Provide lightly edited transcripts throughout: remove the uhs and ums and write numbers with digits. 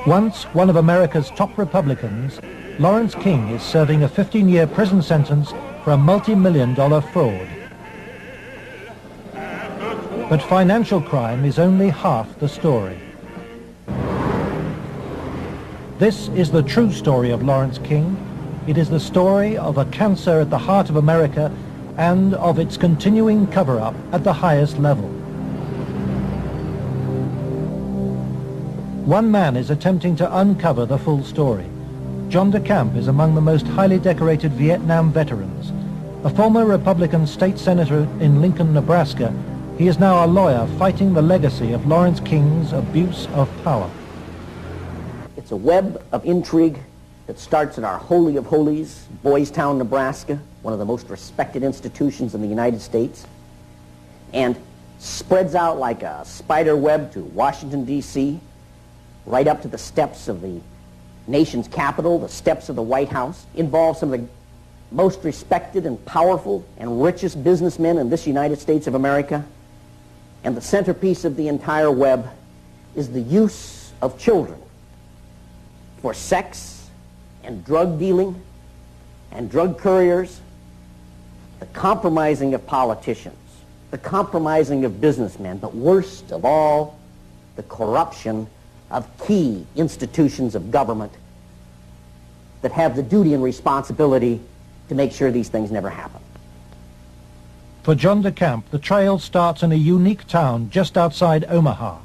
Once one of America's top Republicans, Lawrence King is serving a 15-year prison sentence for a multi-million-dollar fraud. But financial crime is only half the story. This is the true story of Lawrence King. It is the story of a cancer at the heart of America and of its continuing cover-up at the highest level. One man is attempting to uncover the full story. John DeCamp is among the most highly decorated Vietnam veterans. A former Republican state senator in Lincoln, Nebraska, he is now a lawyer fighting the legacy of Lawrence King's abuse of power. It's a web of intrigue that starts at our Holy of Holies, Boys Town, Nebraska, one of the most respected institutions in the United States, and spreads out like a spider web to Washington, D.C., right up to the steps of the nation's capital, the steps of the White House, involves some of the most respected and powerful and richest businessmen in this United States of America. And the centerpiece of the entire web is the use of children for sex and drug dealing and drug couriers, the compromising of politicians, the compromising of businessmen, but worst of all, the corruption of key institutions of government that have the duty and responsibility to make sure these things never happen. For John DeCamp, the trail starts in a unique town just outside Omaha.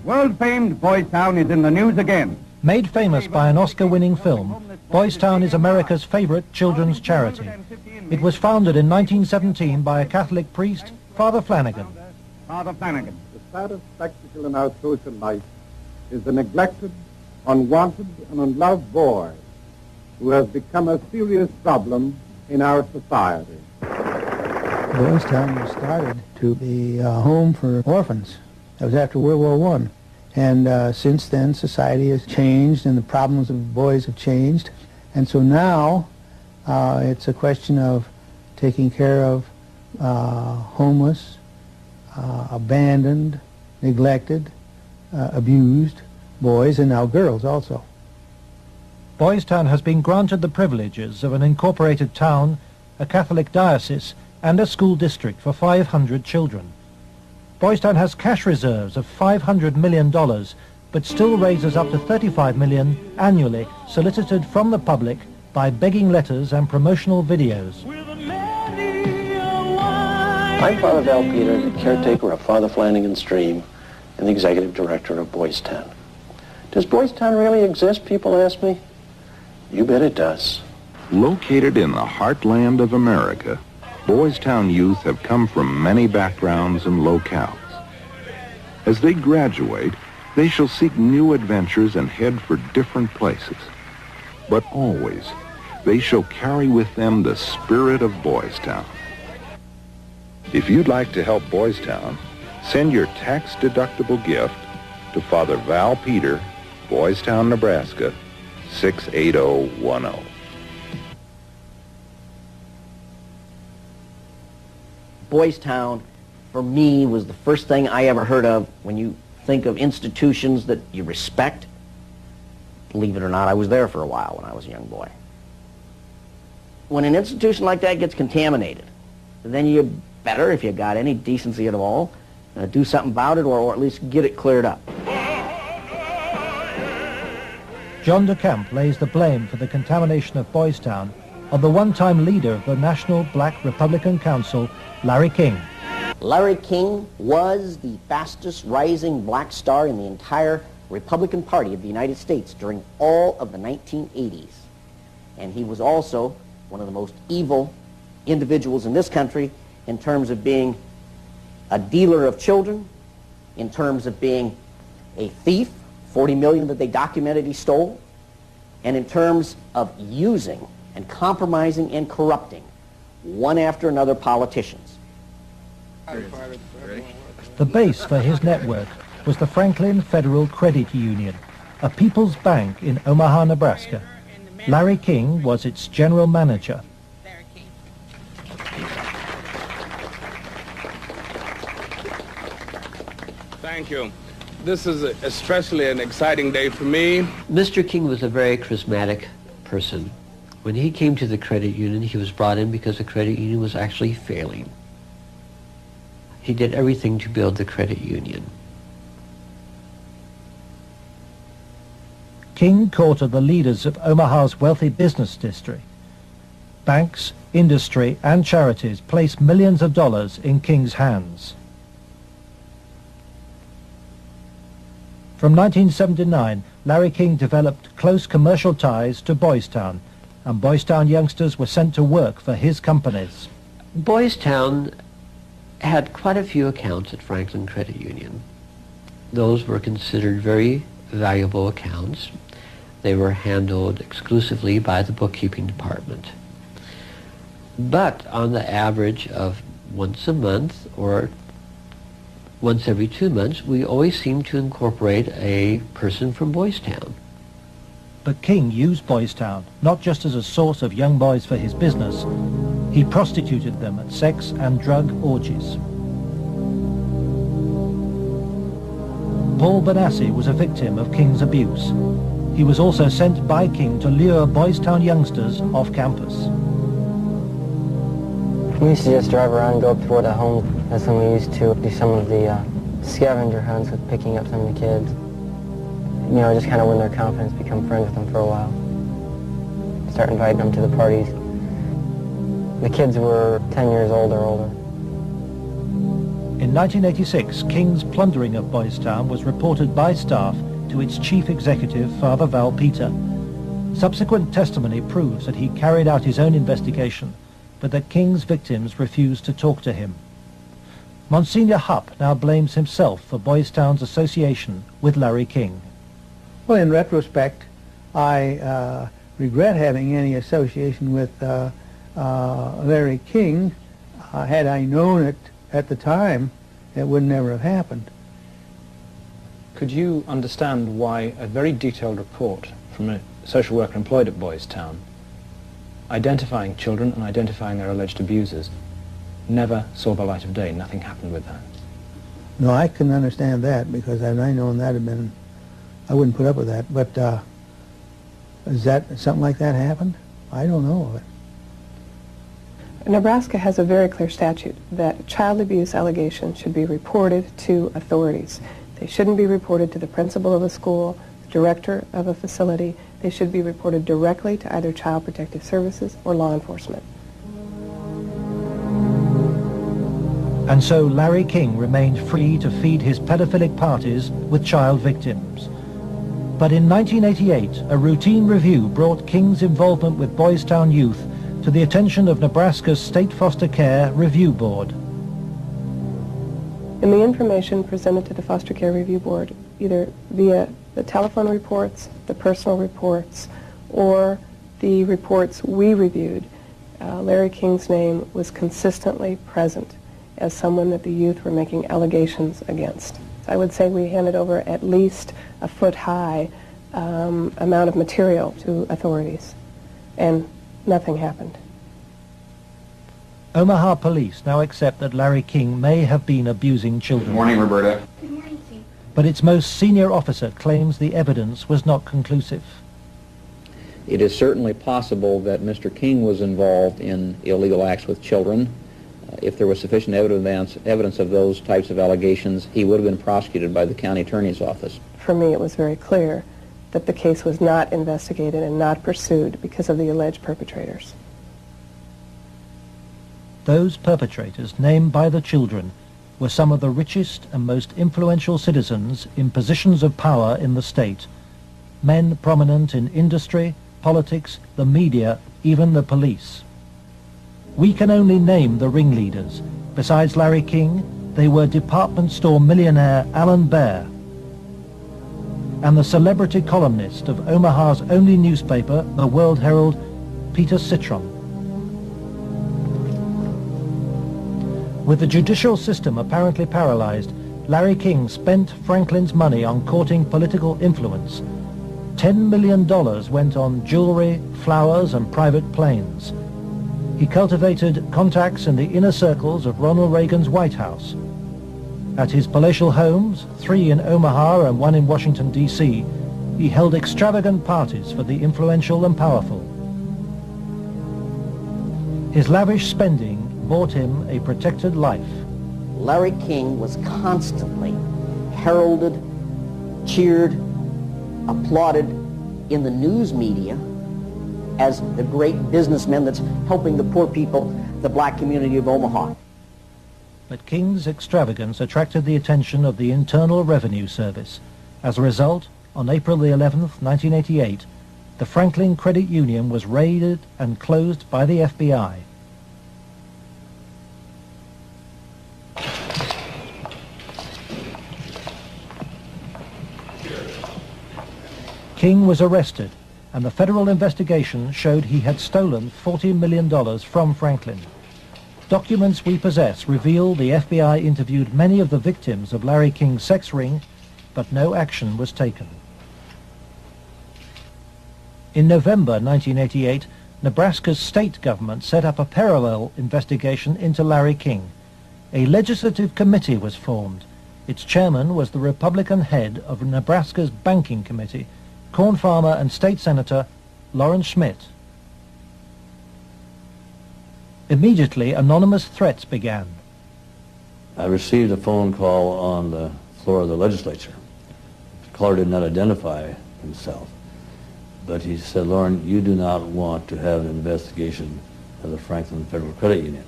World-famed Boys Town is in the news again. Made famous by an Oscar-winning film, Boys Town is America's favorite children's charity. It was founded in 1917 by a Catholic priest, Father Flanagan. Father Flanagan. The saddest spectacle in our social life is the neglected, unwanted, and unloved boy who has become a serious problem in our society. Boys Town was started to be a home for orphans. That was after World War I. And since then, society has changed and the problems of boys have changed. And so now it's a question of taking care of homeless, abandoned, neglected, abused boys, and now girls also. Boys Town has been granted the privileges of an incorporated town, a Catholic diocese, and a school district for 500 children. Boys Town has cash reserves of $500 million, but still raises up to $35 million annually, solicited from the public by begging letters and promotional videos. I'm Father Val Peter, the caretaker of Father Flanagan's Stream and the executive director of Boys Town. Does Boys Town really exist, people ask me? You bet it does. Located in the heartland of America, Boys Town youth have come from many backgrounds and locales. As they graduate, they shall seek new adventures and head for different places. But always, they shall carry with them the spirit of Boys Town. If you'd like to help Boys Town, send your tax-deductible gift to Father Val Peter, Boys Town, Nebraska, 68010. Boys Town, for me, was the first thing I ever heard of when you think of institutions that you respect. Believe it or not, I was there for a while when I was a young boy. When an institution like that gets contaminated, then you better, if you got any decency at all, do something about it, or at least get it cleared up. John de Camp lays the blame for the contamination of Boys Town on the one-time leader of the National Black Republican Council, Larry King. Larry King was the fastest rising black star in the entire Republican Party of the United States during all of the 1980s. And he was also one of the most evil individuals in this country in terms of being a dealer of children, in terms of being a thief, 40 million that they documented he stole, and in terms of using and compromising and corrupting one after another politicians. The base for his network was the Franklin Federal Credit Union, a people's bank in Omaha, Nebraska. Larry King was its general manager. Thank you. This is especially an exciting day for me. Mr. King was a very charismatic person. When he came to the credit union, he was brought in because the credit union was actually failing. He did everything to build the credit union. King courted the leaders of Omaha's wealthy business district. Banks, industry, and charities placed millions of dollars in King's hands. From 1979, Larry King developed close commercial ties to Boys Town, and Boys Town youngsters were sent to work for his companies. Boys Town had quite a few accounts at Franklin Credit Union. Those were considered very valuable accounts. They were handled exclusively by the bookkeeping department. But on the average of once a month or once every 2 months, we always seemed to incorporate a person from Boys Town. But King used Boys Town not just as a source of young boys for his business. He prostituted them at sex and drug orgies. Paul Benassi was a victim of King's abuse. He was also sent by King to lure Boys Town youngsters off campus. We used to just drive around and go up toward the home. That's when we used to do some of the scavenger hunts with picking up some of the kids. You know, just kind of win their confidence, become friends with them for a while. Start inviting them to the parties. The kids were 10 years old or older. In 1986, King's plundering of Boys Town was reported by staff to its chief executive, Father Val Peter. Subsequent testimony proves that he carried out his own investigation, but that King's victims refused to talk to him. Monsignor Hupp now blames himself for Boys Town's association with Larry King. Well, in retrospect, I regret having any association with Larry King. Had I known it at the time, it would never have happened. Could you understand why a very detailed report from a social worker employed at Boys Town, identifying children and identifying their alleged abusers, never saw the light of day? Nothing happened with that. No, I couldn't understand that, because had I known that, I wouldn't put up with that. But is that something like that happened? I don't know of it. Nebraska has a very clear statute that child abuse allegations should be reported to authorities. They shouldn't be reported to the principal of a school, the director of a facility. They should be reported directly to either Child Protective Services or law enforcement. And so Larry King remained free to feed his pedophilic parties with child victims. But in 1988, a routine review brought King's involvement with Boys Town youth to the attention of Nebraska's State Foster Care Review Board. In the information presented to the Foster Care Review Board, either via the telephone reports, the personal reports, or the reports we reviewed, Larry King's name was consistently present as someone that the youth were making allegations against. I would say we handed over at least a foot-high amount of material to authorities, and nothing happened. Omaha police now accept that Larry King may have been abusing children. Good morning, Roberta. Good morning, Chief. But its most senior officer claims the evidence was not conclusive. It is certainly possible that Mr. King was involved in illegal acts with children. If there was sufficient evidence of those types of allegations, he would have been prosecuted by the county attorney's office. For me, it was very clear that the case was not investigated and not pursued because of the alleged perpetrators. Those perpetrators, named by the children, were some of the richest and most influential citizens in positions of power in the state, men prominent in industry, politics, the media, even the police. We can only name the ringleaders. Besides Larry King, they were department store millionaire Alan Baer and the celebrity columnist of Omaha's only newspaper, the World Herald, Peter Citron. With the judicial system apparently paralyzed, Larry King spent Franklin's money on courting political influence. $10 million went on jewelry, flowers, and private planes. He cultivated contacts in the inner circles of Ronald Reagan's White House. At his palatial homes, 3 in Omaha and 1 in Washington, D.C., he held extravagant parties for the influential and powerful. His lavish spending bought him a protected life. Larry King was constantly heralded, cheered, applauded in the news media as the great businessman that's helping the poor people, the black community of Omaha. But King's extravagance attracted the attention of the Internal Revenue Service. As a result, on April the 11th, 1988, the Franklin Credit Union was raided and closed by the FBI. King was arrested, and the federal investigation showed he had stolen $40 million from Franklin. Documents we possess reveal the FBI interviewed many of the victims of Larry King's sex ring, but no action was taken. In November 1988, Nebraska's state government set up a parallel investigation into Larry King. A legislative committee was formed. Its chairman was the Republican head of Nebraska's Banking Committee, corn farmer and state senator Lawrence Schmidt. Immediately, anonymous threats began. I received a phone call on the floor of the legislature. The caller did not identify himself, but he said, "Lauren, you do not want to have an investigation of the Franklin Federal Credit Union."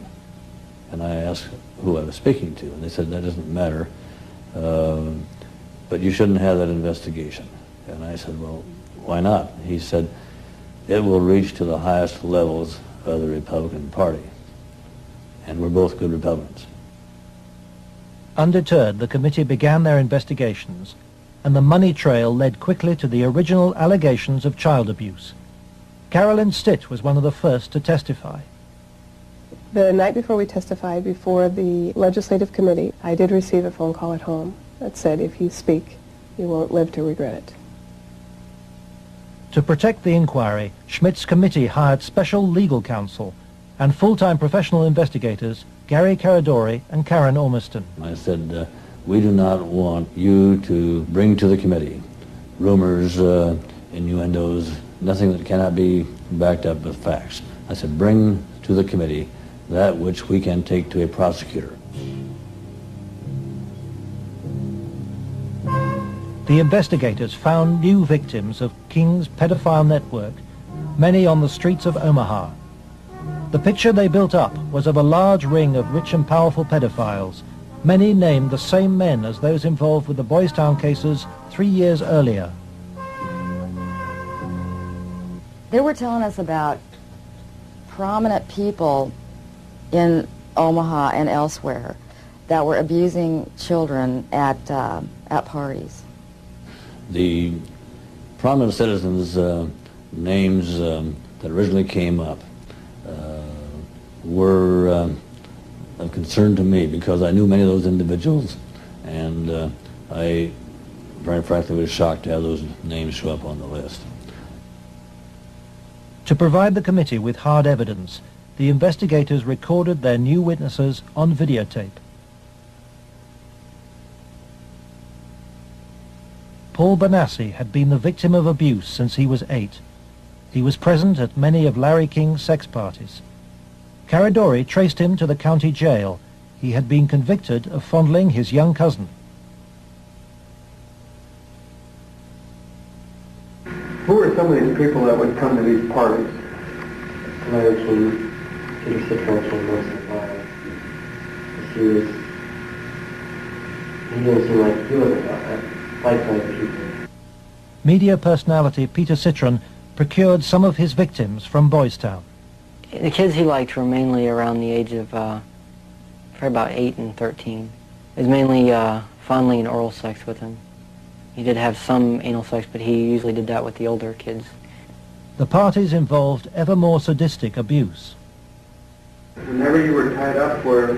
And I asked who I was speaking to, and they said, "That doesn't matter, but you shouldn't have that investigation." And I said, "Well, why not?" He said, "It will reach to the highest levels of the Republican Party." And we're both good Republicans. Undeterred, the committee began their investigations, and the money trail led quickly to the original allegations of child abuse. Carolyn Stitt was one of the first to testify. The night before we testified before the legislative committee, I did receive a phone call at home that said, "If you speak, you won't live to regret it." To protect the inquiry, Schmidt's committee hired special legal counsel and full-time professional investigators Gary Caradori and Karen Ormiston. I said, "We do not want you to bring to the committee rumors, innuendos, nothing that cannot be backed up with facts." I said, "Bring to the committee that which we can take to a prosecutor." The investigators found new victims of King's pedophile network, many on the streets of Omaha. The picture they built up was of a large ring of rich and powerful pedophiles, many named the same men as those involved with the Boys Town cases 3 years earlier. They were telling us about prominent people in Omaha and elsewhere that were abusing children at parties. The prominent citizens' names that originally came up were of concern to me because I knew many of those individuals, and I very frankly was shocked to have those names show up on the list. To provide the committee with hard evidence, the investigators recorded their new witnesses on videotape. Paul Benassi had been the victim of abuse since he was 8. He was present at many of Larry King's sex parties. Caradori traced him to the county jail. He had been convicted of fondling his young cousin. Who were some of these people that would come to these parties? Larry King, Peter Citron came once in a while. He didn't seem like he wasn't liked by the people. Media personality Peter Citron procured some of his victims from Boys Town. The kids he liked were mainly around the age of for about 8 and 13. It was mainly fondling and oral sex with them. He did have some anal sex, but he usually did that with the older kids. The parties involved ever more sadistic abuse. Whenever you were tied up, was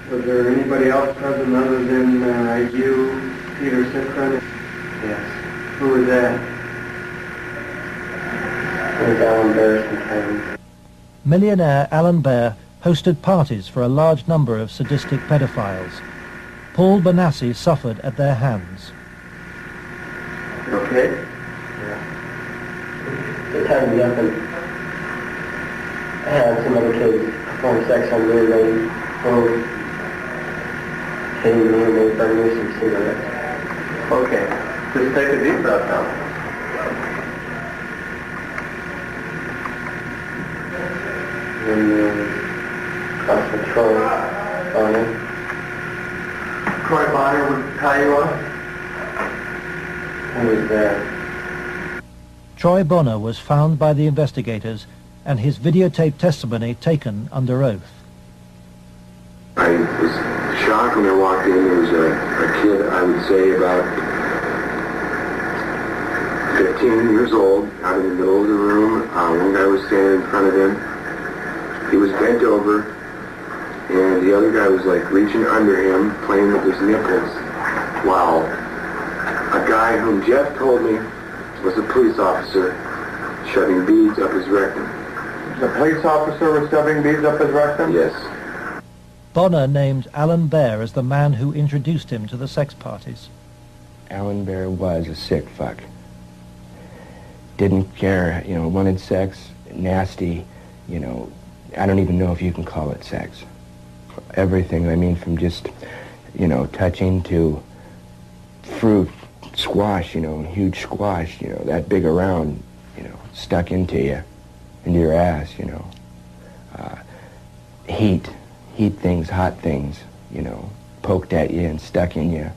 there anybody else present other than you, Peter Citron? Yes. Who was that? It was Alan Bear sometimes. Millionaire Alan Bear hosted parties for a large number of sadistic pedophiles. Paul Benassi suffered at their hands. You okay? Yeah. They tied me up and I had some other kids perform sex on me and they hitting me and they burned me some cigarettes. Okay. Just take a deep breath now. And cross with Troy Bonner. Troy Bonner would tie you up? He was there. Troy Bonner was found by the investigators and his videotaped testimony taken under oath. I was shocked when I walked in. There was a kid, I would say about 15 years old, out in the middle of the room. One guy was standing in front of him. He was bent over, and the other guy was like reaching under him, playing with his nipples, while a guy whom Jeff told me was a police officer shoving beads up his rectum. The police officer was shoving beads up his rectum? Yes. Bonner named Alan Bear as the man who introduced him to the sex parties. Alan Bear was a sick fuck. Didn't care, wanted sex, nasty, I don't even know if you can call it sex. Everything, from just, touching to fruit, squash, huge squash, that big around, stuck into you, into your ass, heat things, hot things, poked at you and stuck in you.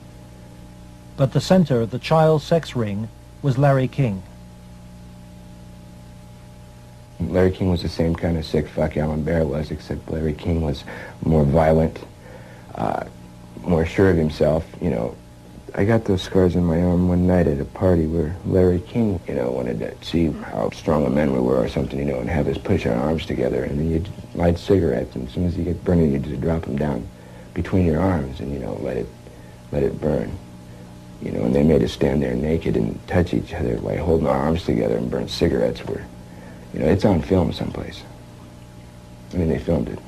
But the center of the child sex ring was Larry King. Larry King was the same kind of sick fuck Alan Bear was, except Larry King was more violent, more sure of himself. I got those scars on my arm one night at a party where Larry King, wanted to see how strong a man we were or something, and have us push our arms together, and then you'd light cigarettes, and as soon as you get burning, you just drop them down between your arms and, let it burn. And they made us stand there naked and touch each other while holding our arms together and burn cigarettes where, it's on film someplace. They filmed it,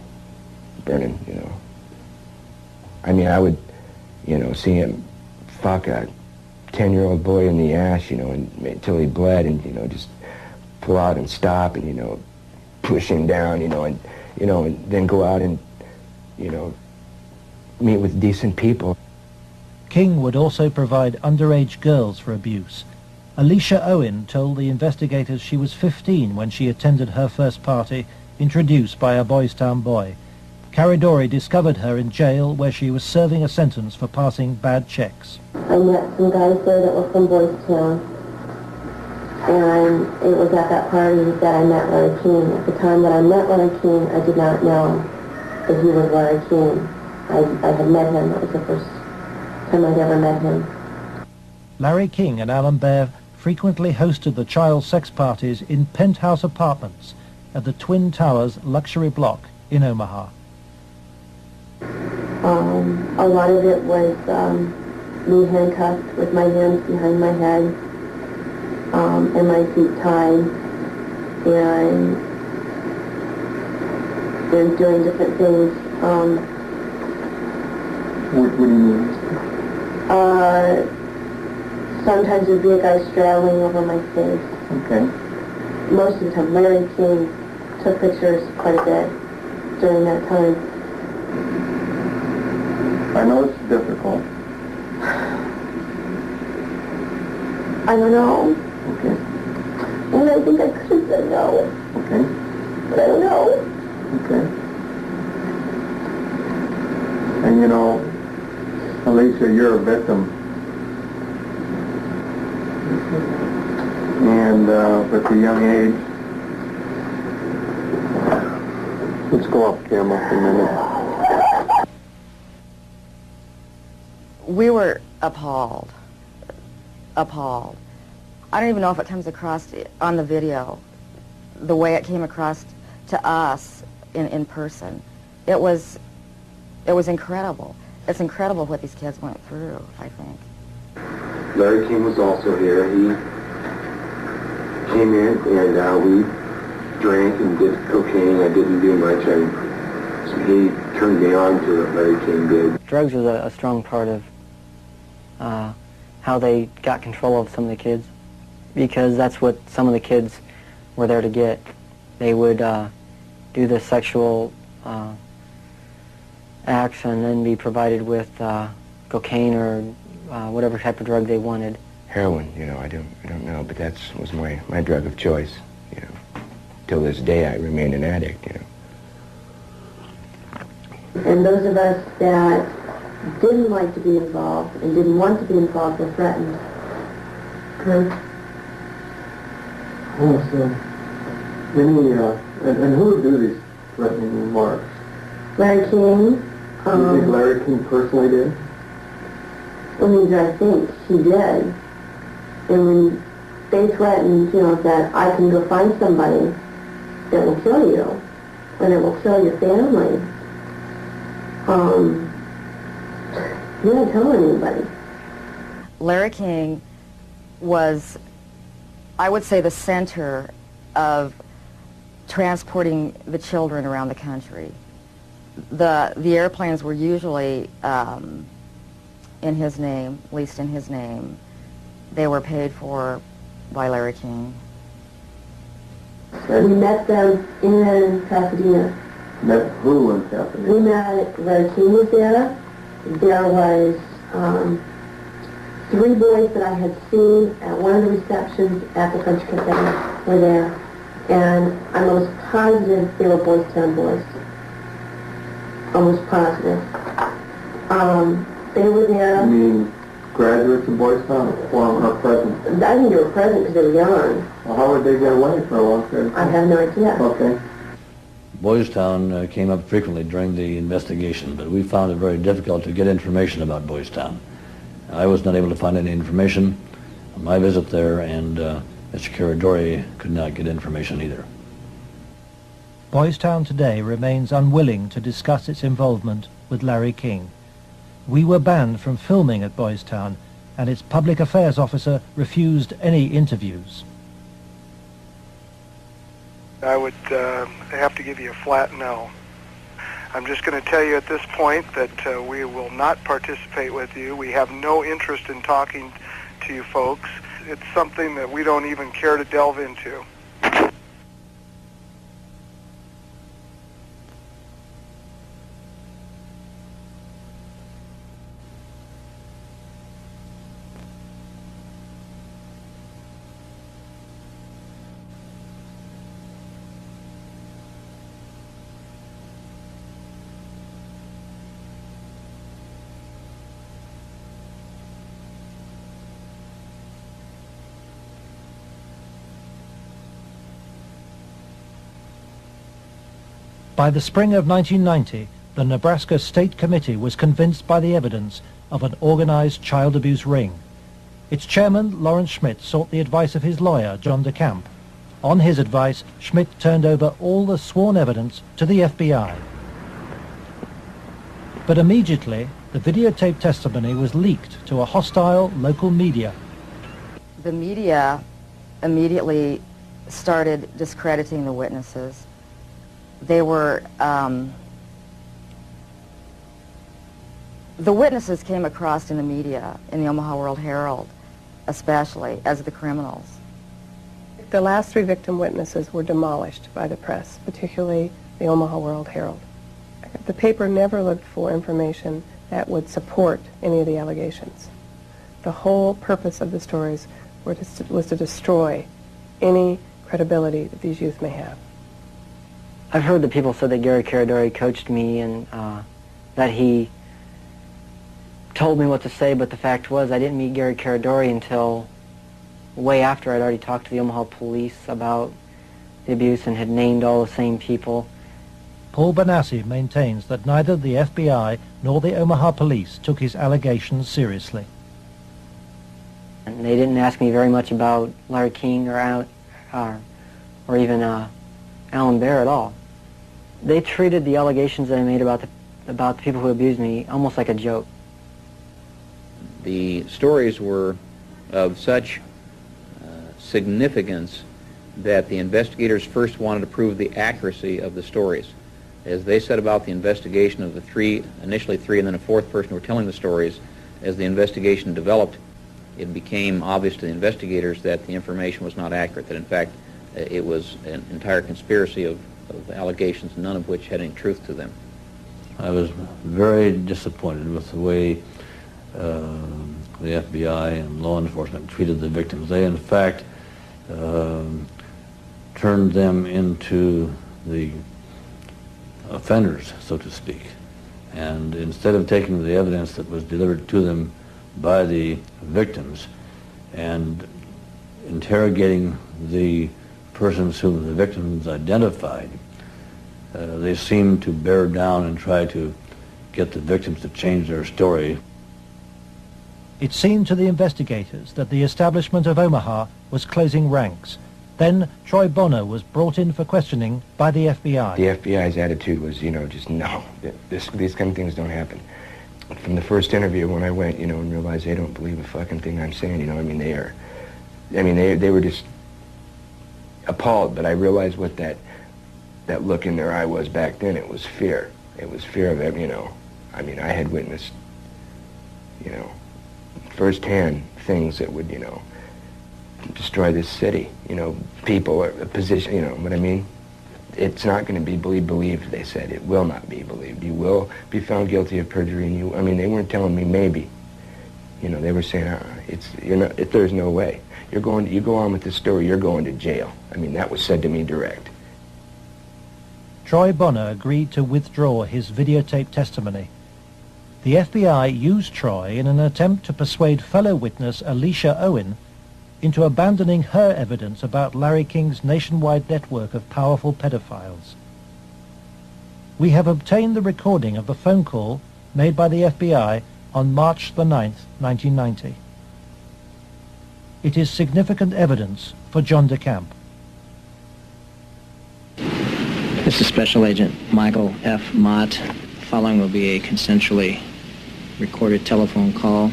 burning, I would, see him fuck a 10-year-old boy in the ass, until he bled and, just pull out and stop and, push him down, and then go out and, meet with decent people. King would also provide underage girls for abuse. Alicia Owen told the investigators she was 15 when she attended her first party, introduced by a Boys Town boy. Caridori discovered her in jail where she was serving a sentence for passing bad checks. I met some guys there that were from Boys Town, and it was at that party that I met Larry King. At the time that I met Larry King, I did not know that he was Larry King. I had met him. That was the first time I'd ever met him. Larry King and Alan Bear frequently hosted the child sex parties in penthouse apartments at the Twin Towers luxury block in Omaha. A lot of it was me handcuffed with my hands behind my head and my feet tied and doing different things. What do you mean? Sometimes there'd be a guy straddling over my face. Okay. Most of the time, Larry King took pictures quite a bit during that time. I know it's difficult. I don't know. Okay. And I think I could have said no. Okay. But I don't know. Okay. And you know, Alicia, you're a victim. And at the young age, let's go off camera for a minute. We were appalled. Appalled. I don't even know if it comes across on the video, the way it came across to us in person. It was incredible. It's incredible what these kids went through, I think. Larry King was also here. He came in and we drank and did cocaine. I didn't do much. So he turned me on to what Larry King did. Drugs was a strong part of how they got control of some of the kids, because that's what some of the kids were there to get. They would do the sexual acts and then be provided with cocaine or whatever type of drug they wanted. Heroin, you know, I don't know, but that was my drug of choice, you know. Till this day, I remain an addict, you know. And those of us that didn't like to be involved and didn't want to be involved were threatened. Okay. Oh, so, and who would do these threatening remarks? Larry King. You think Larry King personally did? I mean, I think he did. And when they threatened, you know, that I can go find somebody that will kill you, and it will kill your family, he didn't tell anybody. Larry King was, I would say, the center of transporting the children around the country. The airplanes were usually in his name, at least in his name. They were paid for by Larry King. We met them in Pasadena. Met who in Pasadena? We met, Larry King was there. There was 3 boys that I had seen at one of the receptions at the French Cafe were there. And I'm almost positive they were Boys Town boys. Almost positive. They were there. You mean graduates of Boys Town or present? I think they were present because they were young. Well, how would they get away for a long period of time? I have no idea. Okay. Boys Town came up frequently during the investigation, but we found it very difficult to get information about Boys Town. I was not able to find any information on my visit there, and Mr. Caradori could not get information either. Boys Town today remains unwilling to discuss its involvement with Larry King. We were banned from filming at Boys Town, and its public affairs officer refused any interviews. I would have to give you a flat no. I'm just going to tell you at this point that we will not participate with you. We have no interest in talking to you folks. It's something that we don't even care to delve into. By the spring of 1990, the Nebraska State Committee was convinced by the evidence of an organized child abuse ring. Its chairman, Lawrence Schmidt, sought the advice of his lawyer, John DeCamp. On his advice, Schmidt turned over all the sworn evidence to the FBI. But immediately, the videotaped testimony was leaked to a hostile local media. The media immediately started discrediting the witnesses. They were, the witnesses came across in the media, in the Omaha World Herald, especially, as the criminals. The last 3 victim witnesses were demolished by the press, particularly the Omaha World Herald. The paper never looked for information that would support any of the allegations. The whole purpose of the stories was to destroy any credibility that these youth may have. I've heard that people said that Gary Caradori coached me and that he told me what to say, but the fact was I didn't meet Gary Caradori until way after I'd already talked to the Omaha police about the abuse and had named all the same people. Paul Benassi maintains that neither the FBI nor the Omaha police took his allegations seriously. And they didn't ask me very much about Larry King or even Alan Bear at all. They treated the allegations that I made about the people who abused me almost like a joke. The stories were of such significance that the investigators first wanted to prove the accuracy of the stories. As they said about the investigation of the three, initially three and then a fourth person who were telling the stories, as the investigation developed, it became obvious to the investigators that the information was not accurate, that in fact it was an entire conspiracy of allegations, none of which had any truth to them. I was very disappointed with the way the FBI and law enforcement treated the victims. They, in fact, turned them into the offenders, so to speak. And instead of taking the evidence that was delivered to them by the victims and interrogating the persons whom the victims identified, they seemed to bear down and try to get the victims to change their story. It seemed to the investigators that the establishment of Omaha was closing ranks. Then Troy Bonner was brought in for questioning by the FBI. The FBI's attitude was, just no, these kind of things don't happen. From the first interview when I went, and realized they don't believe a fucking thing I'm saying, they were just appalled, but I realized what that look in their eye was back then. It was fear. It was fear of it, I had witnessed, firsthand things that would, destroy this city, people, a position, what I mean? It's not going to be believed, they said. It will not be believed. You will be found guilty of perjury, and they weren't telling me maybe. They were saying, there's no way. You go on with this story, you're going to jail. That was said to me direct. Troy Bonner agreed to withdraw his videotape testimony. The FBI used Troy in an attempt to persuade fellow witness Alicia Owen into abandoning her evidence about Larry King's nationwide network of powerful pedophiles. We have obtained the recording of the phone call made by the FBI on March the 9th, 1990. It is significant evidence for John DeCamp. This is Special Agent Michael F. Mott. Following will be a consensually recorded telephone call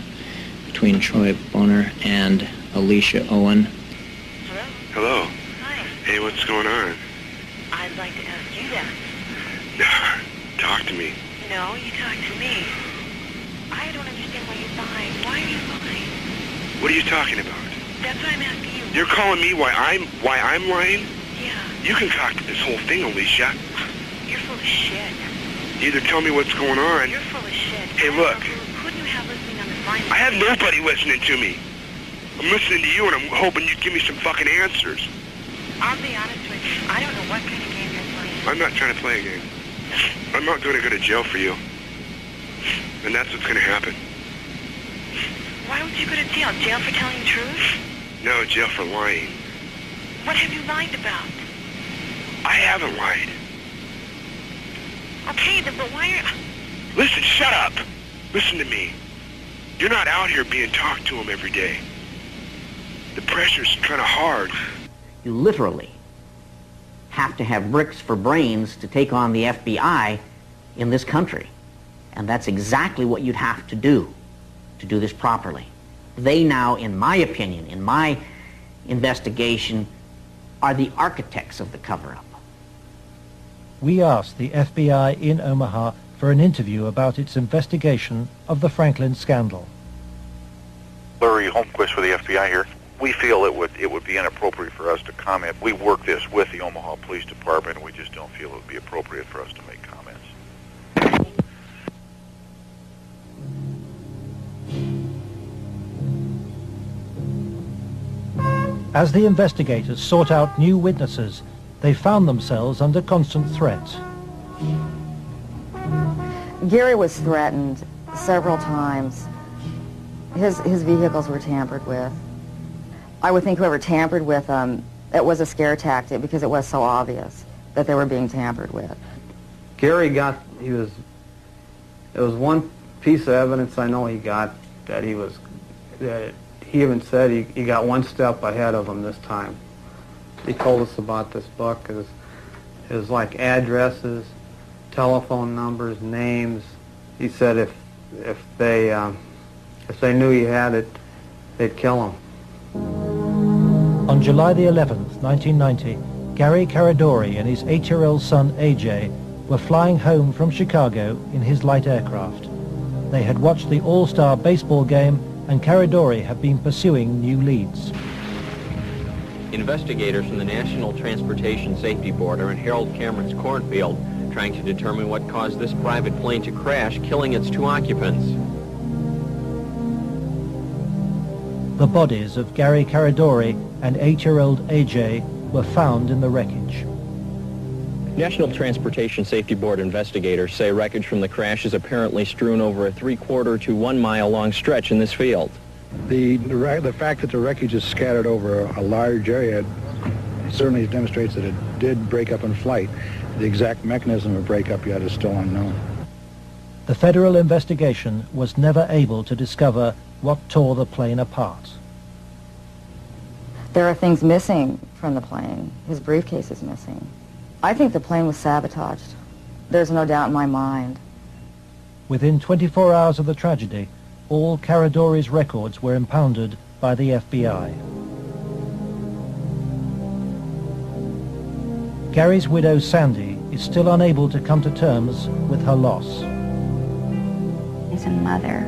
between Troy Bonner and Alicia Owen. Hello. Hi. Hey, what's going on? I'd like to ask you that. Talk to me. No, you talk to me. I don't understand why you're lying. Why are you lying? What are you talking about? That's what I'm asking you. You're calling me why I'm lying? Yeah. You concocted this whole thing, Alicia. You're full of shit. Either tell me what's going on. You're full of shit. Hey, look. Who do you have listening on this line? I have nobody listening to me. I'm listening to you, and I'm hoping you give me some fucking answers. I'll be honest with you. I don't know what kind of game you're playing. I'm not trying to play a game. I'm not going to go to jail for you. And that's what's going to happen. Why would you go to jail? Jail for telling the truth? No, jail for lying. What have you lied about? I haven't lied. Okay, then, but why are... Listen, shut up. Listen to me. You're not out here being talked to them every day. The pressure's kind of hard. You literally have to have bricks for brains to take on the FBI in this country. And that's exactly what you'd have to do this properly. They now, in my opinion, in my investigation, are the architects of the cover-up. We asked the FBI in Omaha for an interview about its investigation of the Franklin scandal. Larry Holmquist with the FBI here. We feel it would be inappropriate for us to comment. We work this with the Omaha Police Department, and we just don't feel it would be appropriate for us to make comments. As the investigators sought out new witnesses, they found themselves under constant threat. Gary was threatened several times. His vehicles were tampered with. I would think whoever tampered with them, it was a scare tactic because it was so obvious that they were being tampered with. Gary it was one piece of evidence I know he got that he even said he got one step ahead of him this time. He told us about this book. It was like addresses, telephone numbers, names. He said if they knew he had it, they'd kill him. On July the 11th, 1990, Gary Caradori and his 8-year-old son AJ were flying home from Chicago in his light aircraft. They had watched the All-Star baseball game, and Caradori had been pursuing new leads. Investigators from the National Transportation Safety Board are in Harold Cameron's cornfield trying to determine what caused this private plane to crash, killing its 2 occupants. The bodies of Gary Caradori and 8-year-old AJ were found in the wreckage. National Transportation Safety Board investigators say wreckage from the crash is apparently strewn over a 3/4 to 1 mile long stretch in this field. The fact that the wreckage is scattered over a large area certainly demonstrates that it did break up in flight. The exact mechanism of breakup yet is still unknown. The federal investigation was never able to discover what tore the plane apart. There are things missing from the plane. His briefcase is missing. I think the plane was sabotaged. There's no doubt in my mind. Within 24 hours of the tragedy, all Caradori's records were impounded by the FBI. Gary's widow, Sandy, is still unable to come to terms with her loss. As a mother,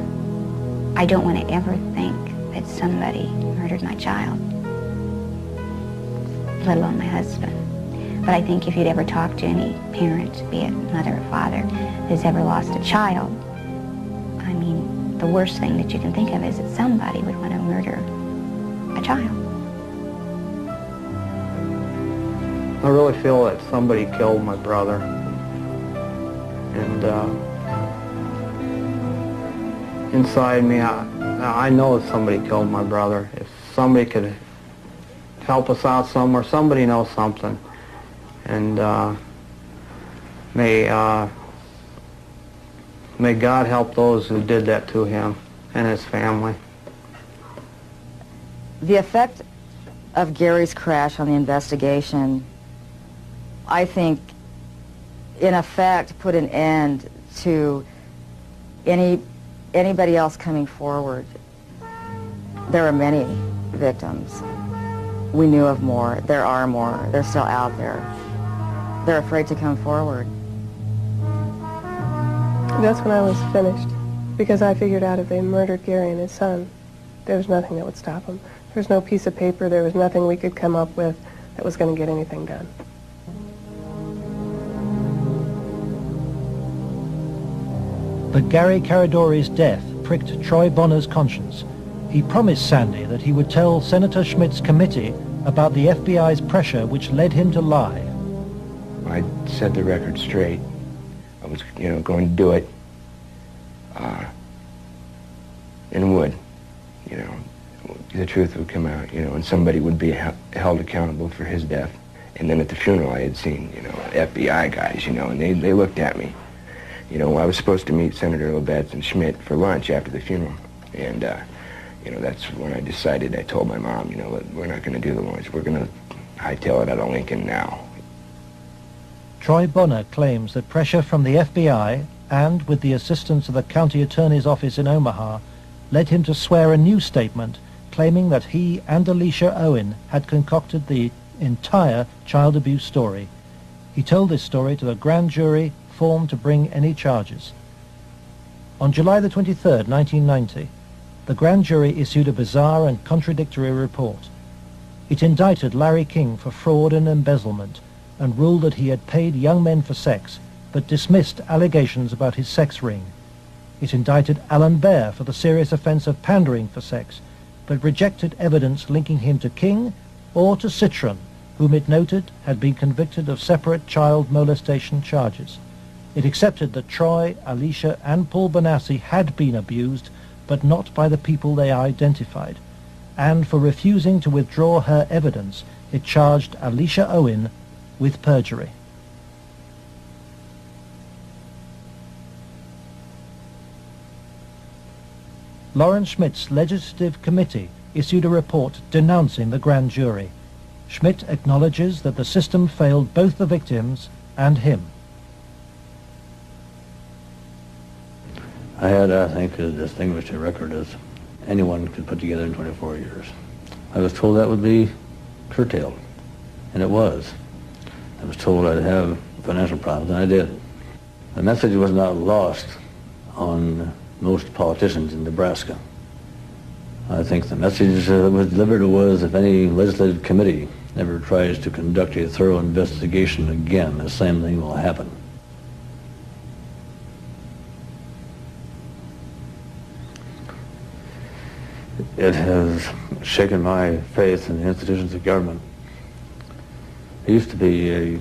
I don't want to ever think that somebody murdered my child, let alone my husband. But I think if you'd ever talk to any parent, be it mother or father, who's ever lost a child, I mean, the worst thing that you can think of is that somebody would want to murder a child. I really feel that somebody killed my brother. And inside me, I know that somebody killed my brother. If somebody could help us out somewhere, somebody knows something. And may God help those who did that to him and his family. The effect of Gary's crash on the investigation, I think, in effect, put an end to anybody else coming forward. There are many victims. We knew of more. There are more. They're still out there. They're afraid to come forward. That's when I was finished, because I figured out if they murdered Gary and his son, there was nothing that would stop them. There was no piece of paper. There was nothing we could come up with that was going to get anything done. But Gary Caradori's death pricked Troy Bonner's conscience. He promised Sandy that he would tell Senator Schmidt's committee about the FBI's pressure which led him to lie. I set the record straight. I was, going to do it. And would, the truth would come out, and somebody would be held accountable for his death. And then at the funeral I had seen, FBI guys, and they looked at me. I was supposed to meet Senator Labetz and Schmidt for lunch after the funeral. And, that's when I decided, I told my mom, we're not going to do the lunch. We're going to hightail it out of Lincoln now. Troy Bonner claims that pressure from the FBI and with the assistance of the county attorney's office in Omaha led him to swear a new statement claiming that he and Alicia Owen had concocted the entire child abuse story. He told this story to the grand jury formed to bring any charges. On July the 23rd, 1990, the grand jury issued a bizarre and contradictory report. It indicted Larry King for fraud and embezzlement and ruled that he had paid young men for sex, but dismissed allegations about his sex ring. It indicted Alan Baer for the serious offense of pandering for sex, but rejected evidence linking him to King or to Citron, whom it noted had been convicted of separate child molestation charges. It accepted that Troy, Alicia, and Paul Bonassi had been abused, but not by the people they identified, and for refusing to withdraw her evidence, it charged Alicia Owen with perjury. Lawrence Schmidt's legislative committee issued a report denouncing the grand jury. Schmidt acknowledges that the system failed both the victims and him. I had, I think, as distinguished a record as anyone could put together in 24 years. I was told that would be curtailed, and it was. I was told I'd have financial problems, and I did. The message was not lost on most politicians in Nebraska. I think the message that was delivered was, if any legislative committee ever tries to conduct a thorough investigation again, the same thing will happen. It has shaken my faith in the institutions of government. I used to be a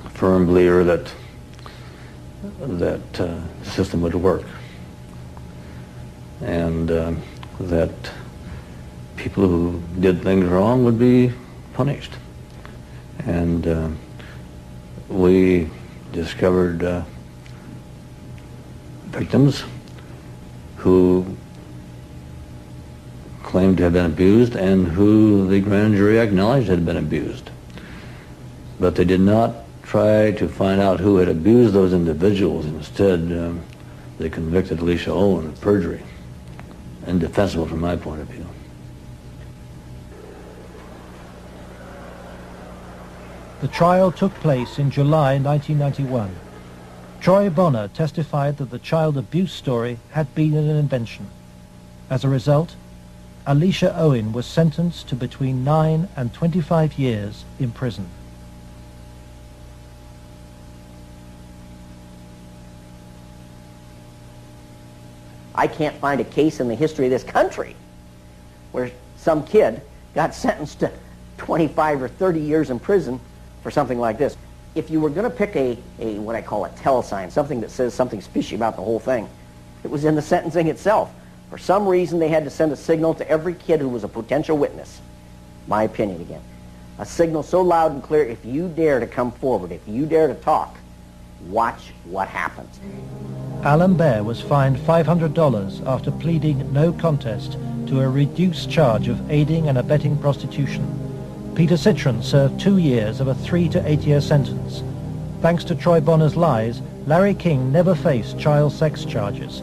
firm believer that the system would work, and that people who did things wrong would be punished. And we discovered victims who claimed to have been abused and who the grand jury acknowledged had been abused. But they did not try to find out who had abused those individuals. Instead, they convicted Alicia Owen of perjury. Indefensible from my point of view. The trial took place in July 1991. Troy Bonner testified that the child abuse story had been an invention. As a result, Alicia Owen was sentenced to between 9 and 25 years in prison. I can't find a case in the history of this country where some kid got sentenced to 25 or 30 years in prison for something like this. If you were going to pick a what I call a telesign, something that says something fishy about the whole thing, it was in the sentencing itself. For some reason, they had to send a signal to every kid who was a potential witness. My opinion again. A signal so loud and clear, if you dare to come forward, if you dare to talk, watch what happens. Alan Baer was fined $500 after pleading no contest to a reduced charge of aiding and abetting prostitution. Peter Citron served 2 years of a 3 to 8 year sentence. Thanks to Troy Bonner's lies, Larry King never faced child sex charges.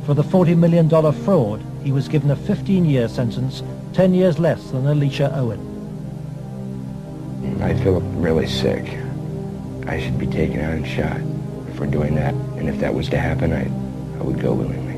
For the $40 million fraud, he was given a 15-year sentence, 10 years less than Alicia Owen. I feel really sick. I should be taken out and shot for doing that. And if that was to happen, I would go willingly.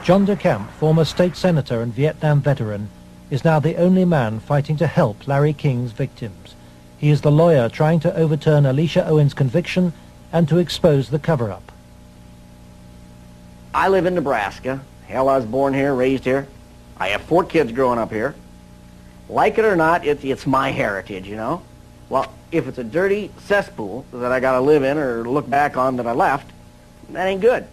John DeCamp, former state senator and Vietnam veteran, is now the only man fighting to help Larry King's victims. He is the lawyer trying to overturn Alicia Owen's conviction and to expose the cover-up. I live in Nebraska. Hell, I was born here, raised here. I have 4 kids growing up here. Like it or not, it's my heritage, you know? Well, if it's a dirty cesspool that I got to live in or look back on that I left, that ain't good.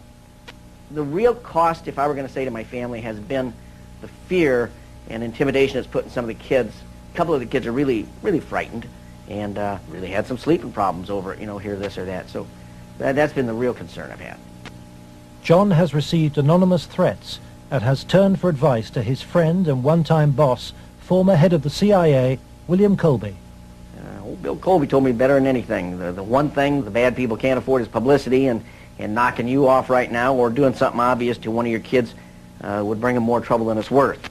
The real cost, if I were going to say to my family, has been the fear and intimidation it's put in some of the kids. A couple of the kids are really, really frightened and really had some sleeping problems over, you know, here, this or that. So that's been the real concern I've had. John has received anonymous threats and has turned for advice to his friend and one-time boss, former head of the CIA, William Colby. Old Bill Colby told me better than anything. The one thing the bad people can't afford is publicity, and knocking you off right now or doing something obvious to one of your kids would bring him more trouble than it's worth.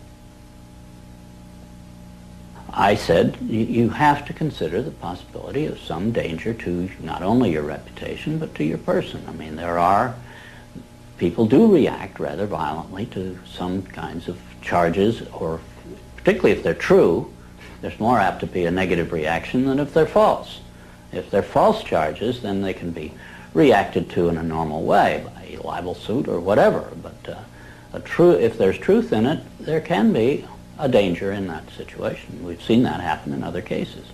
I said, you have to consider the possibility of some danger to not only your reputation, but to your person. I mean, people do react rather violently to some kinds of charges, or particularly if they're true, there's more apt to be a negative reaction than if they're false. If they're false charges, then they can be reacted to in a normal way, by a libel suit or whatever. But if there's truth in it, there can be a danger in that situation. We've seen that happen in other cases.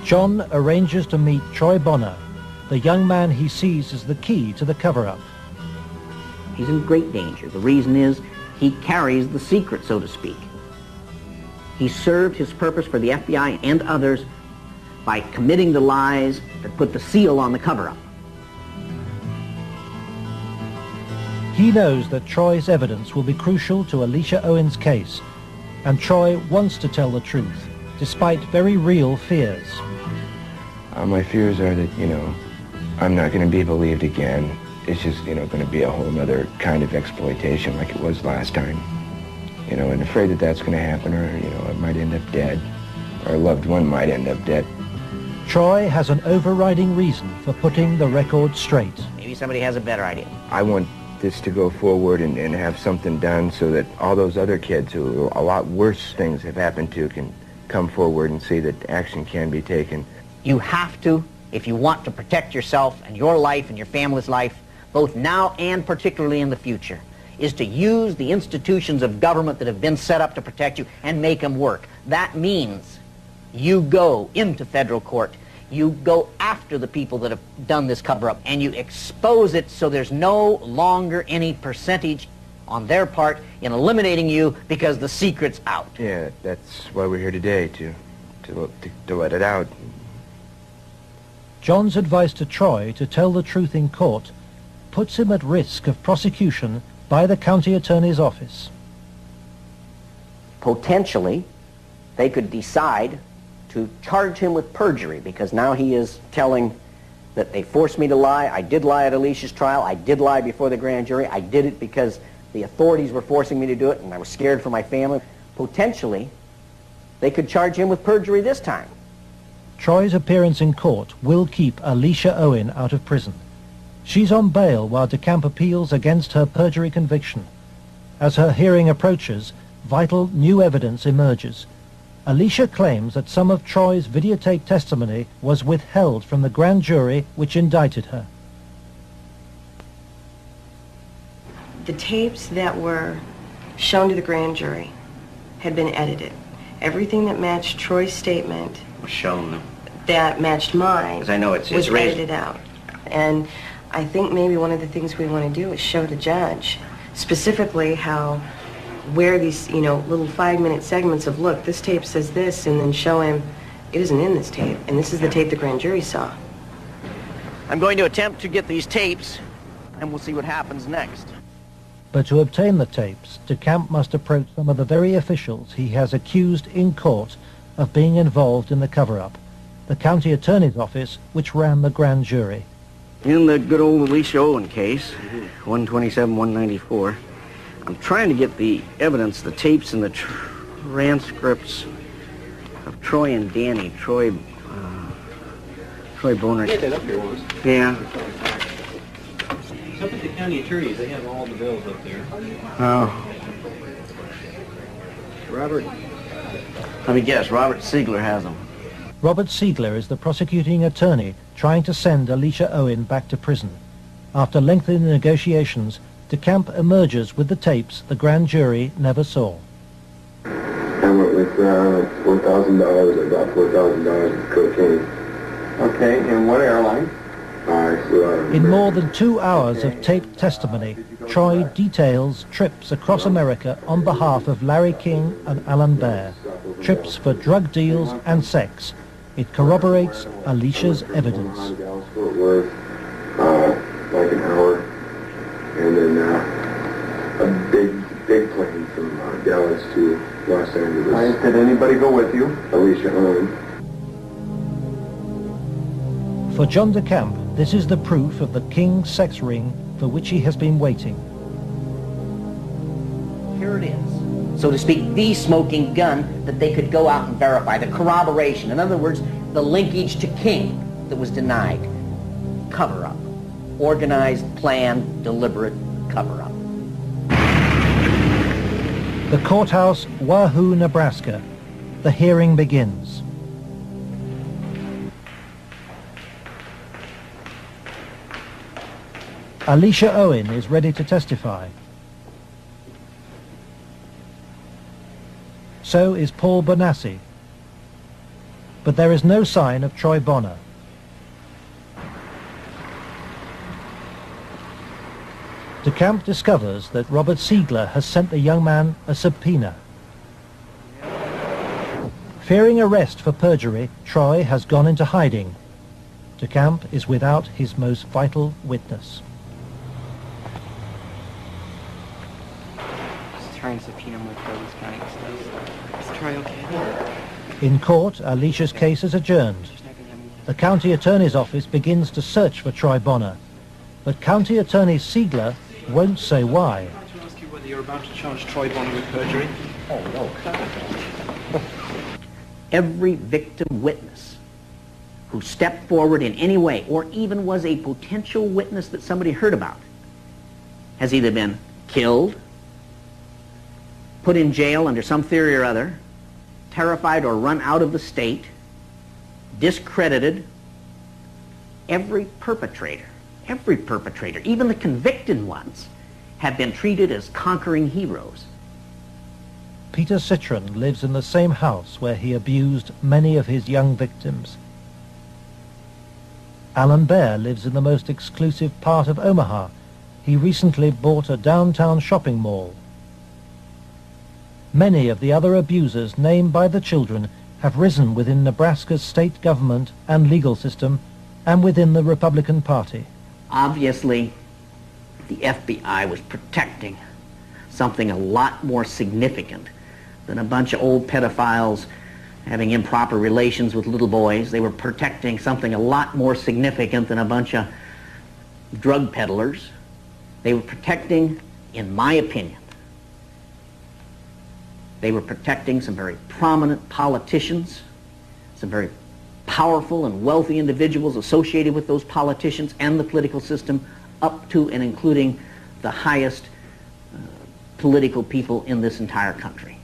John arranges to meet Troy Bonner, the young man he sees as the key to the cover-up. He's in great danger. The reason is he carries the secret, so to speak. He served his purpose for the FBI and others by committing the lies that put the seal on the cover-up. He knows that Troy's evidence will be crucial to Alicia Owen's case, and Troy wants to tell the truth, despite very real fears. My fears are that, I'm not going to be believed again. It's just, going to be a whole other kind of exploitation like it was last time. And afraid that that's going to happen, or, I might end up dead, or a loved one might end up dead. Troy has an overriding reason for putting the record straight. Maybe somebody has a better idea. I want this to go forward and have something done so that all those other kids who a lot worse things have happened to can come forward and see that action can be taken. You have to, if you want to protect yourself and your life and your family's life, both now and particularly in the future, is to use the institutions of government that have been set up to protect you and make them work. That means you go into federal court, you go after the people that have done this cover-up, and you expose it so there's no longer any percentage on their part in eliminating you because the secret's out. Yeah, that's why we're here today, to let it out. John's advice to Troy to tell the truth in court puts him at risk of prosecution by the county attorney's office. Potentially, they could decide to charge him with perjury, because now he is telling that they forced me to lie. I did lie at Alicia's trial. I did lie before the grand jury. I did it because the authorities were forcing me to do it, and I was scared for my family. Potentially, they could charge him with perjury this time. Troy's appearance in court will keep Alicia Owen out of prison. She's on bail while DeCamp appeals against her perjury conviction. As her hearing approaches, vital new evidence emerges. Alicia claims that some of Troy's videotaped testimony was withheld from the grand jury which indicted her. The tapes that were shown to the grand jury had been edited. Everything that matched Troy's statement Was shown. that matched mine Because I know it's was raised. edited out. And I think maybe one of the things we want to do is show the judge specifically where these, little 5-minute segments of, look, this tape says this, and then show him it isn't in this tape, and this is the tape the grand jury saw. I'm going to attempt to get these tapes, and we'll see what happens next. But to obtain the tapes, DeCamp must approach some of the very officials he has accused in court of being involved in the cover-up, the county attorney's office which ran the grand jury. In the good old Alicia Owen case, 127-194, I'm trying to get the evidence, the tapes and the transcripts of Troy and Danny. Troy Boner. You had that up here once. Yeah. It's up at the county attorneys. They have all the bills up there. Oh. Robert. Let me guess, Robert Siegler has them. Robert Siegler is the prosecuting attorney trying to send Alicia Owen back to prison. After lengthy negotiations, DeCamp emerges with the tapes the grand jury never saw. I went with $4,000, about $4,000 of cocaine. Okay, in what airline? I flew out of In more than 2 hours of taped testimony, Troy details trips across America on behalf of Larry King and Alan Baer. Trips for drug deals and sex. It corroborates Alicia's evidence. Fort Worth, like an hour, and then a big plane from Dallas to Los Angeles. Did anybody go with you? Alicia Owen. For John de Camp, this is the proof of the King sex ring for which he has been waiting. Here it is, so to speak, the smoking gun that they could go out and verify, the corroboration. In other words, the linkage to King that was denied. Cover-up. Organized, planned, deliberate cover-up. The courthouse, Wahoo, Nebraska. The hearing begins. Alicia Owen is ready to testify. So is Paul Bonassi. But there is no sign of Troy Bonner. De Camp discovers that Robert Siegler has sent the young man a subpoena. Fearing arrest for perjury, Troy has gone into hiding. De Camp is without his most vital witness. Just trying to subpoena him with those guys. Is Troy okay? In court, Alicia's case is adjourned. The county attorney's office begins to search for Troy Bonner, but County Attorney Siegler won't say why. I'd like to ask you whether you're about to charge Troy Bonner with perjury. Oh, no. Every victim witness who stepped forward in any way, or even was a potential witness that somebody heard about, has either been killed, put in jail under some theory or other, terrified or run out of the state, discredited. Every perpetrator, even the convicted ones, have been treated as conquering heroes. Peter Citron lives in the same house where he abused many of his young victims. Alan Baer lives in the most exclusive part of Omaha. He recently bought a downtown shopping mall. Many of the other abusers named by the children have risen within Nebraska's state government and legal system and within the Republican Party. Obviously, the FBI was protecting something a lot more significant than a bunch of old pedophiles having improper relations with little boys. They were protecting something a lot more significant than a bunch of drug peddlers. They were protecting, in my opinion, they were protecting some very prominent politicians, some very powerful and wealthy individuals associated with those politicians and the political system, up to and including the highest political people in this entire country.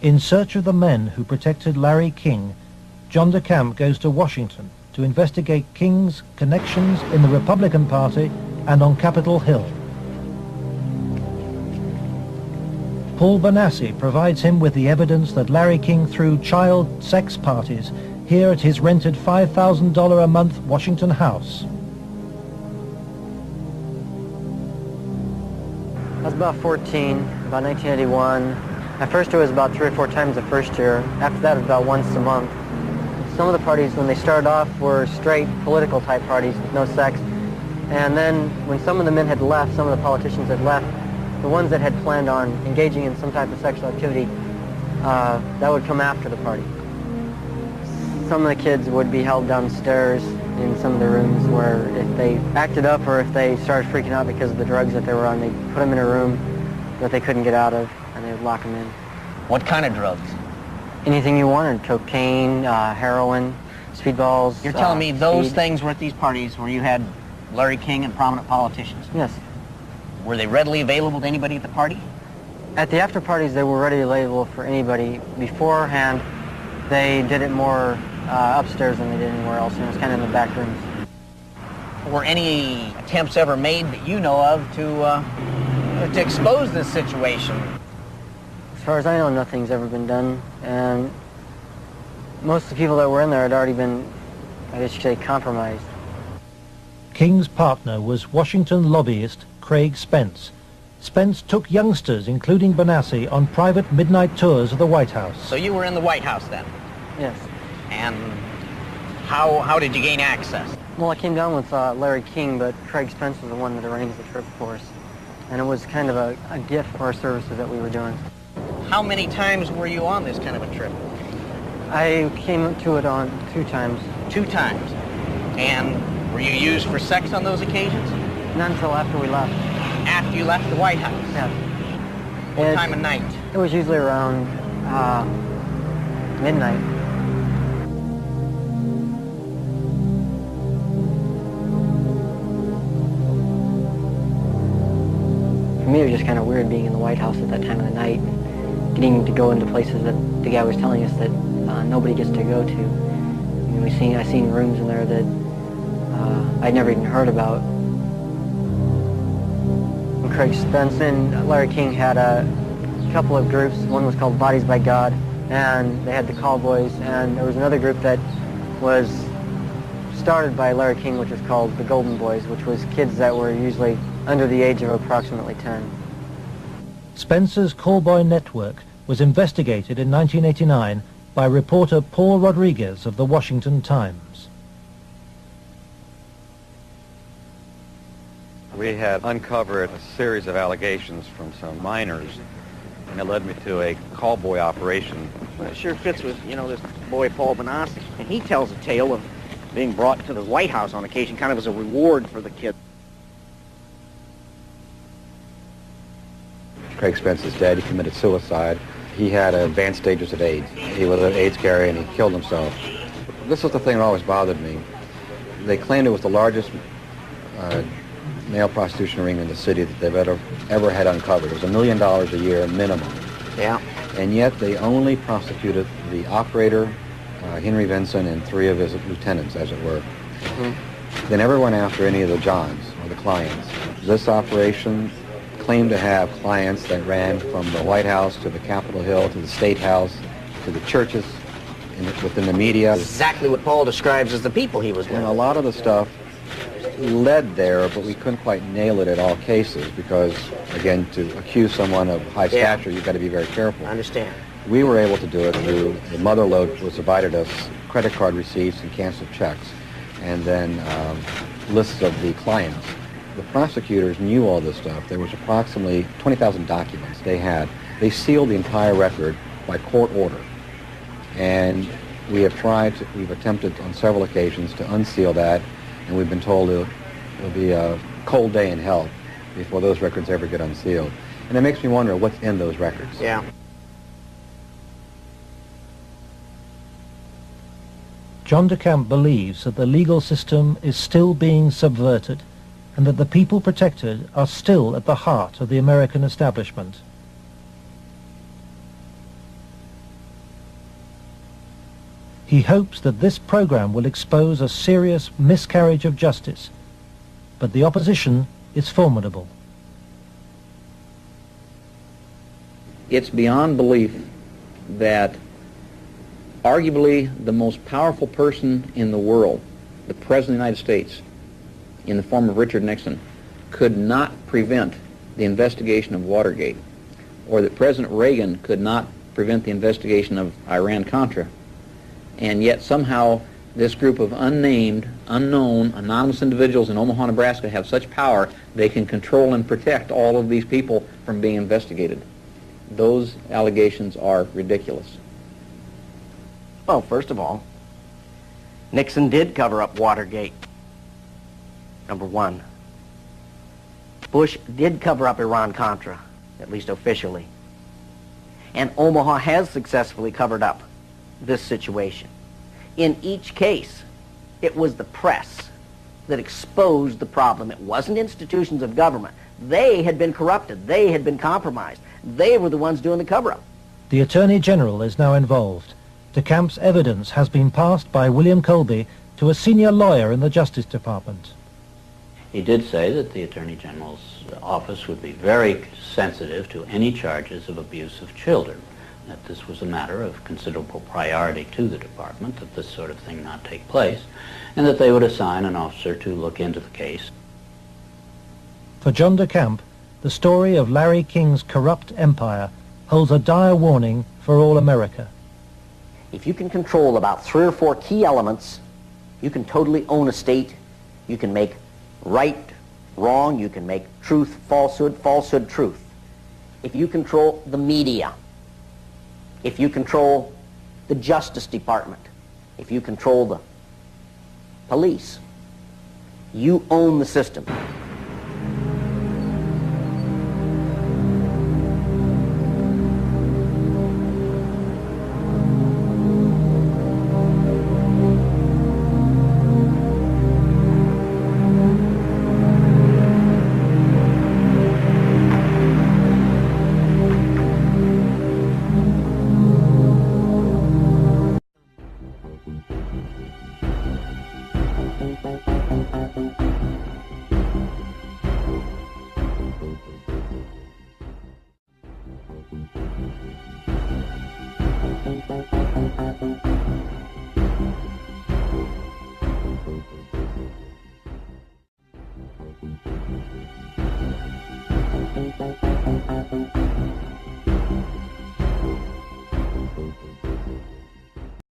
In search of the men who protected Larry King, John de Camp goes to Washington to investigate King's connections in the Republican Party and on Capitol Hill. Paul Bonassi provides him with the evidence that Larry King threw child sex parties here at his rented $5,000 a month Washington house. I was about 14, about 1981. At first it was about 3 or 4 times the first year. After that it was about once a month. Some of the parties, when they started off, were straight political type parties with no sex. And then when some of the men had left, some of the politicians had left, the ones that had planned on engaging in some type of sexual activity, that would come after the party. Some of the kids would be held downstairs in some of the rooms where if they acted up or if they started freaking out because of the drugs that they were on, they'd put them in a room that they couldn't get out of, and they would lock them in. What kind of drugs? Anything you wanted: cocaine, heroin, speedballs. You're telling me those speed. things were at these parties where you had Larry King and prominent politicians? Yes. Were they readily available to anybody at the party? At the after parties, they were readily available for anybody. Beforehand, they did it more upstairs than they did anywhere else, and it was kind of in the back rooms. Were any attempts ever made that you know of to expose this situation? As far as I know, nothing's ever been done, and most of the people that were in there had already been, I guess you could say, compromised. King's partner was Washington lobbyist Craig Spence. Spence took youngsters, including Bonassi, on private midnight tours of the White House. So you were in the White House then? Yes. And how did you gain access? Well, I came down with Larry King, but Craig Spence was the one that arranged the trip for us. And it was kind of a gift for our services that we were doing. How many times were you on this kind of a trip? I came to it on 2 times. 2 times. And were you used for sex on those occasions? Not until after we left. After you left the White House? Yeah. What time of night? It was usually around midnight. For me, it was just kind of weird being in the White House at that time of the night, getting to go into places that the guy was telling us that nobody gets to go to. I mean, I seen rooms in there that I'd never even heard about. Craig Spence and Larry King had a couple of groups. One was called Bodies by God, and they had the Callboys, and there was another group that was started by Larry King, which was called the Golden Boys, which was kids that were usually under the age of approximately 10. Spencer's Callboy network was investigated in 1989 by reporter Paul Rodriguez of the Washington Times. We had uncovered a series of allegations from some minors, and it led me to a callboy operation. Well, it sure fits with, this boy Paul Benassi. And he tells a tale of being brought to the White House on occasion, kind of as a reward for the kid. Craig Spence is dead. He committed suicide. He had advanced stages of AIDS. He was an AIDS carrier, and he killed himself. This was the thing that always bothered me. They claimed it was the largest male prostitution ring in the city that they've ever had uncovered. It was $1 million a year minimum. Yeah. And yet they only prosecuted the operator, Henry Vinson, and 3 of his lieutenants, as it were. They never went after any of the Johns or the clients. This operation claimed to have clients that ran from the White House to the Capitol Hill to the State House to the churches within the media. Exactly what Paul describes as the people he was with. And a lot of the stuff led there, but we couldn't quite nail it at all cases because, again, to accuse someone of high stature, you've got to be very careful. I understand. We were able to do it through the mother lode was provided us credit card receipts and canceled checks, and then lists of the clients. The prosecutors knew all this stuff. There was approximately 20,000 documents they had. They sealed the entire record by court order, and we've attempted on several occasions to unseal that, and we've been told it'll be a cold day in hell before those records ever get unsealed. And it makes me wonder what's in those records. Yeah. John DeCamp believes that the legal system is still being subverted and that the people protected are still at the heart of the American establishment. He hopes that this program will expose a serious miscarriage of justice, but the opposition is formidable. It's beyond belief that arguably the most powerful person in the world, the President of the United States, in the form of Richard Nixon, could not prevent the investigation of Watergate, or that President Reagan could not prevent the investigation of Iran-Contra. And yet somehow this group of unnamed, unknown, anonymous individuals in Omaha, Nebraska have such power they can control and protect all of these people from being investigated. Those allegations are ridiculous. Well, first of all, Nixon did cover up Watergate. Number one. Bush did cover up Iran-Contra, at least officially. And Omaha has successfully covered up this situation. In each case, it was the press that exposed the problem. It wasn't institutions of government. They had been corrupted. They had been compromised. They were the ones doing the cover-up. The Attorney General is now involved. DeCamp's evidence has been passed by William Colby to a senior lawyer in the Justice Department. He did say that the Attorney General's office would be very sensitive to any charges of abuse of children, that this was a matter of considerable priority to the department, that this sort of thing not take place, and that they would assign an officer to look into the case. For John DeCamp, the story of Larry King's corrupt empire holds a dire warning for all America. If you can control about 3 or 4 key elements, you can totally own a state. You can make right wrong. You can make truth falsehood, falsehood truth. If you control the media, if you control the Justice Department, if you control the police, you own the system.